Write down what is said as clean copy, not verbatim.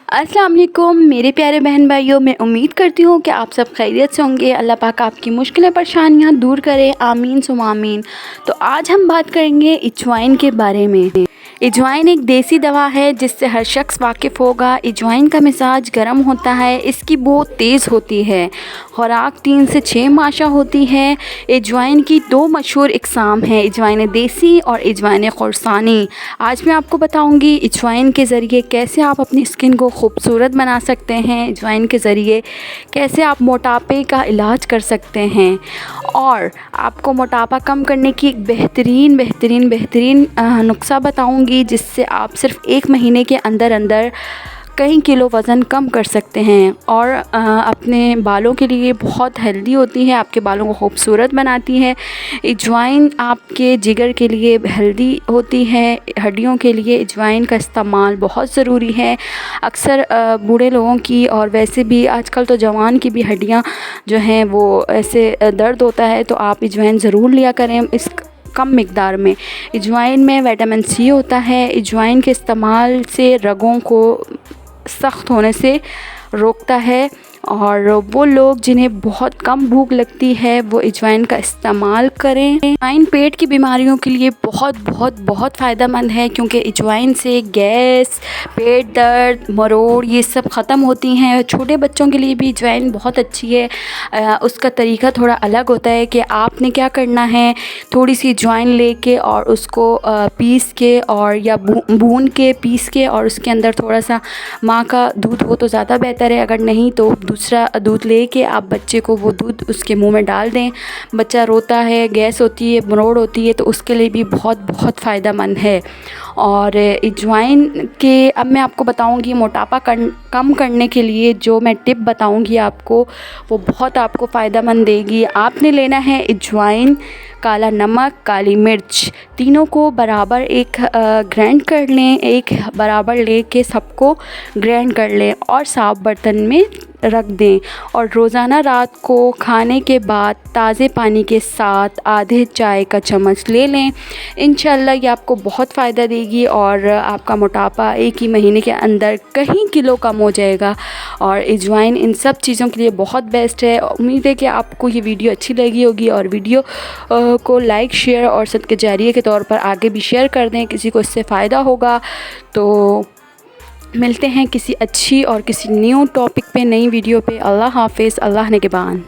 अस्सलाम वालेकुम मेरे प्यारे बहन भाइयों, मैं उम्मीद करती हूँ कि आप सब खैरियत से होंगे। अल्लाह पाक आपकी मुश्किलें परेशानियाँ दूर करे, आमीन सुम आमीन। तो आज हम बात करेंगे अजवाइन के बारे में। अजवाइन एक देसी दवा है जिससे हर शख्स वाकिफ़ होगा। अजवाइन का मिजाज गर्म होता है, इसकी बू तेज़ होती है, खुराक 3 से 6 माशा होती है। अजवाइन की 2 मशहूर इकसाम हैं, अजवाइन देसी और अजवाइन खुरसानी। आज मैं आपको बताऊंगी अजवाइन के ज़रिए कैसे आप अपनी स्किन को खूबसूरत बना सकते हैं, अजवाइन के ज़रिए कैसे आप मोटापे का इलाज कर सकते हैं और आपको मोटापा कम करने की एक बेहतरीन नुस्खा बताऊंगी जिससे आप सिर्फ 1 महीने के अंदर अंदर कई किलो वज़न कम कर सकते हैं और अपने बालों के लिए बहुत हेल्दी होती है, आपके बालों को खूबसूरत बनाती है। अजवाइन आपके जिगर के लिए हेल्दी होती है, हड्डियों के लिए अजवाइन का इस्तेमाल बहुत ज़रूरी है। अक्सर बूढ़े लोगों की और वैसे भी आजकल तो जवान की भी हड्डियां जो हैं वो ऐसे दर्द होता है, तो आप अजवाइन ज़रूर लिया करें इस कम मिक़दार में। अजवाइन में विटामिन सी होता है, अजवाइन के इस्तेमाल से रगों को सख्त होने से रोकता है और वो लोग जिन्हें बहुत कम भूख लगती है वो अजवाइन का इस्तेमाल करें। अजवाइन पेट की बीमारियों के लिए बहुत फ़ायदेमंद है क्योंकि अजवाइन से गैस, पेट दर्द, मरोड़ ये सब ख़त्म होती हैं। छोटे बच्चों के लिए भी अजवाइन बहुत अच्छी है। उसका तरीका थोड़ा अलग होता है कि आपने क्या करना है, थोड़ी सी अजवाइन लेके और उसको पीस के और या भून के पीस के और उसके अंदर थोड़ा सा माँ का दूध हो तो ज़्यादा बेहतर है, अगर नहीं तो दूसरा दूध लेके आप बच्चे को वो दूध उसके मुंह में डाल दें। बच्चा रोता है, गैस होती है, मरोड़ होती है, तो उसके लिए भी बहुत फ़ायदेमंद है। और अजवाइन के अब मैं आपको बताऊंगी मोटापा कम करने के लिए जो मैं टिप बताऊंगी आपको, वो बहुत आपको फ़ायदेमंद देगी। आपने लेना है अजवाइन, काला नमक, काली मिर्च, तीनों को बराबर एक ग्राइंड कर लें, एक बराबर लेके सबको ग्राइंड कर लें और साफ़ बर्तन में रख दें और रोज़ाना रात को खाने के बाद ताज़े पानी के साथ आधे चाय का चम्मच ले लें। इंशाल्लाह ये आपको बहुत फ़ायदा देगी और आपका मोटापा 1 ही महीने के अंदर कई किलो कम हो जाएगा। और अजवाइन इन सब चीज़ों के लिए बहुत बेस्ट है। उम्मीद है कि आपको ये वीडियो अच्छी लगी होगी और वीडियो को लाइक, शेयर और सदके जारिया के तौर पर आगे भी शेयर कर दें, किसी को इससे फ़ायदा होगा। तो मिलते हैं किसी अच्छी और किसी न्यू टॉपिक पे, नई वीडियो पे। अल्लाह हाफ़िज़, अल्लाह निगहबान।